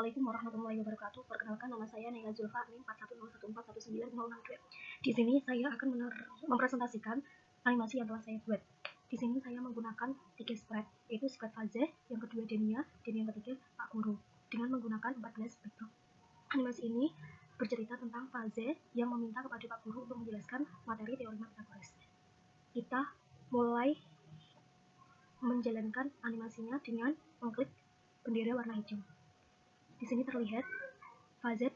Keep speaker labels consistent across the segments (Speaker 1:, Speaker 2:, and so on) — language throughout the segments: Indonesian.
Speaker 1: Assalamualaikum warahmatullahi wabarakatuh. Perkenalkan, nama saya Naila Zulfa, NIM 4101141906. Di sini saya akan mempresentasikan animasi yang telah saya buat. Di sini saya menggunakan 3 spread, yaitu spread Fazeh, yang kedua Denia, dan yang ketiga Pak Guru, dengan menggunakan 14 backdrop. Animasi ini bercerita tentang Fazeh yang meminta kepada Pak Guru untuk menjelaskan materi teorema Pythagoras. Kita mulai menjalankan animasinya dengan mengklik bendera warna hijau. Di sini terlihat Fazeh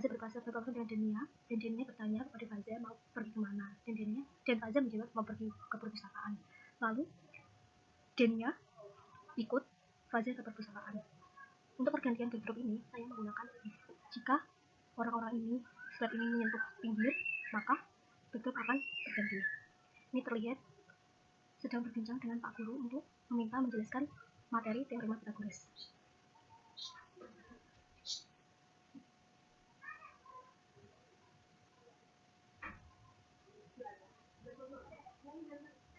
Speaker 1: berpasangan dengan Denia, dan Denia bertanya kepada Fazeh mau pergi kemana, dan Fazeh menjawab mau pergi ke perpustakaan. Lalu Denia ikut Fazeh ke perpustakaan. Untuk pergantian backdrop ini saya menggunakan if. Jika slide ini menyentuh pinggir, maka backdrop akan berganti. Ini terlihat sedang berbincang dengan Pak Guru untuk meminta menjelaskan materi teorema Pythagoras.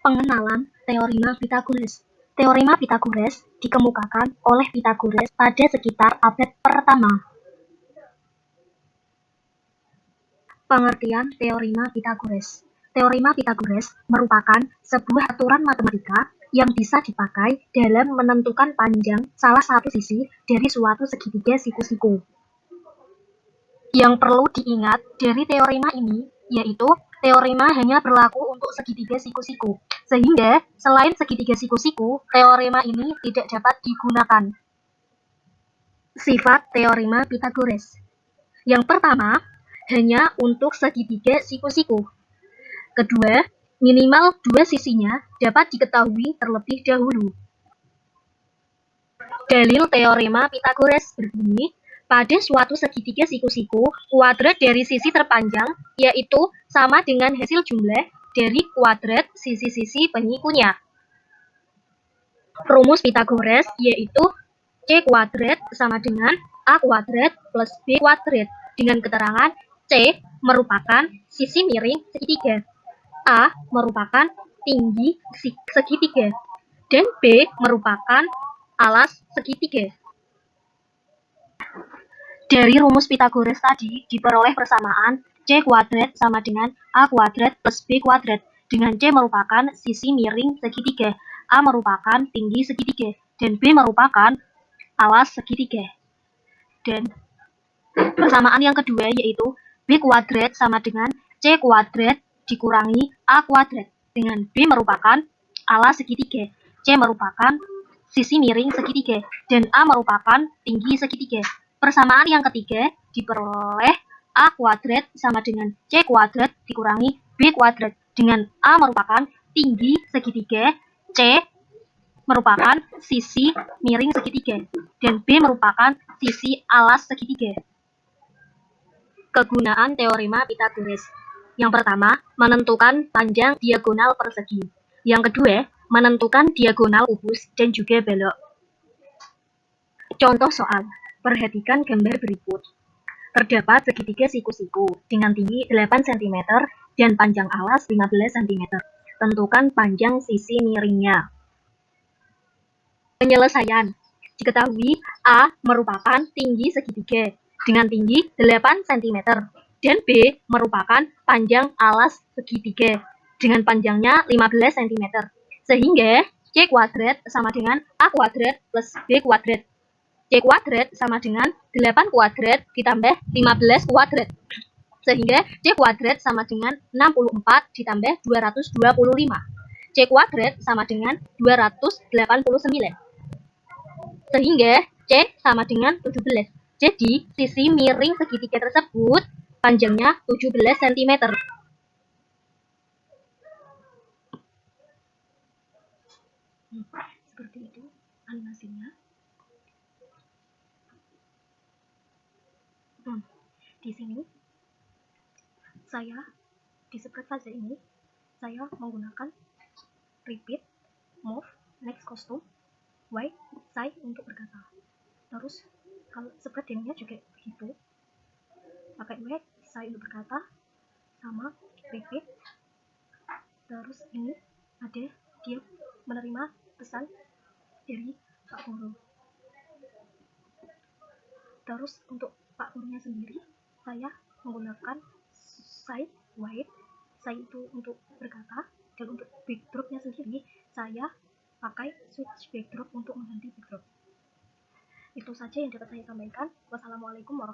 Speaker 1: Pengenalan teorema Pythagoras. Teorema Pythagoras dikemukakan oleh Pythagoras pada sekitar abad pertama. Pengertian teorema Pythagoras. Teorema Pythagoras merupakan sebuah aturan matematika yang bisa dipakai dalam menentukan panjang salah satu sisi dari suatu segitiga siku-siku. Yang perlu diingat dari teorema ini yaitu teorema hanya berlaku untuk segitiga siku-siku, sehingga selain segitiga siku-siku, teorema ini tidak dapat digunakan. Sifat teorema Pythagoras. Yang pertama, hanya untuk segitiga siku-siku. Kedua, minimal 2 sisinya dapat diketahui terlebih dahulu. Dalil teorema Pythagoras berbunyi, pada suatu segitiga siku-siku, kuadrat dari sisi terpanjang yaitu sama dengan hasil jumlah dari kuadrat sisi-sisi penyikunya. Rumus Pythagoras yaitu C kuadrat sama dengan A kuadrat plus B kuadrat, dengan keterangan C merupakan sisi miring segitiga, A merupakan tinggi segitiga, dan B merupakan alas segitiga. Dari rumus Pythagoras tadi diperoleh persamaan C kuadrat sama dengan A kuadrat plus B kuadrat, dengan C merupakan sisi miring segitiga, A merupakan tinggi segitiga, dan B merupakan alas segitiga. Dan persamaan yang kedua yaitu B kuadrat sama dengan C kuadrat dikurangi A kuadrat, dengan B merupakan alas segitiga, C merupakan sisi miring segitiga, dan A merupakan tinggi segitiga. Persamaan yang ketiga diperoleh A kuadrat sama dengan C kuadrat dikurangi B kuadrat, dengan A merupakan tinggi segitiga, C merupakan sisi miring segitiga, dan B merupakan sisi alas segitiga. Kegunaan teorema Pythagoras. Yang pertama, menentukan panjang diagonal persegi. Yang kedua, menentukan diagonal kubus dan juga belok. Contoh soal. Perhatikan gambar berikut. Terdapat segitiga siku-siku dengan tinggi 8 cm dan panjang alas 15 cm. Tentukan panjang sisi miringnya. Penyelesaian. Diketahui A merupakan tinggi segitiga dengan tinggi 8 cm dan B merupakan panjang alas segitiga dengan panjangnya 15 cm. Sehingga C kuadrat sama dengan A kuadrat plus B kuadrat. C kuadrat sama dengan 8 kuadrat ditambah 15 kuadrat. Sehingga C kuadrat sama dengan 64 ditambah 225. C kuadrat sama dengan 289. Sehingga C sama dengan 17. Jadi, sisi miring segitiga tersebut panjangnya 17 cm. Seperti itu animasinya. Di sini di spread Fazeh ini saya menggunakan repeat, move, next custom, Y, Psi untuk berkata. Terus kalau spread Denia juga begitu, pakai Y, Psi untuk berkata, sama repeat. Terus ini ada dia menerima pesan dari Pak Guru. Terus untuk backgroundnya sendiri saya menggunakan side white, saya itu untuk berkata, dan untuk backdropnya sendiri saya pakai switch backdrop untuk mengganti backdrop. Itu saja yang dapat saya sampaikan. Wassalamualaikum warahmatullahi wabarakatuh.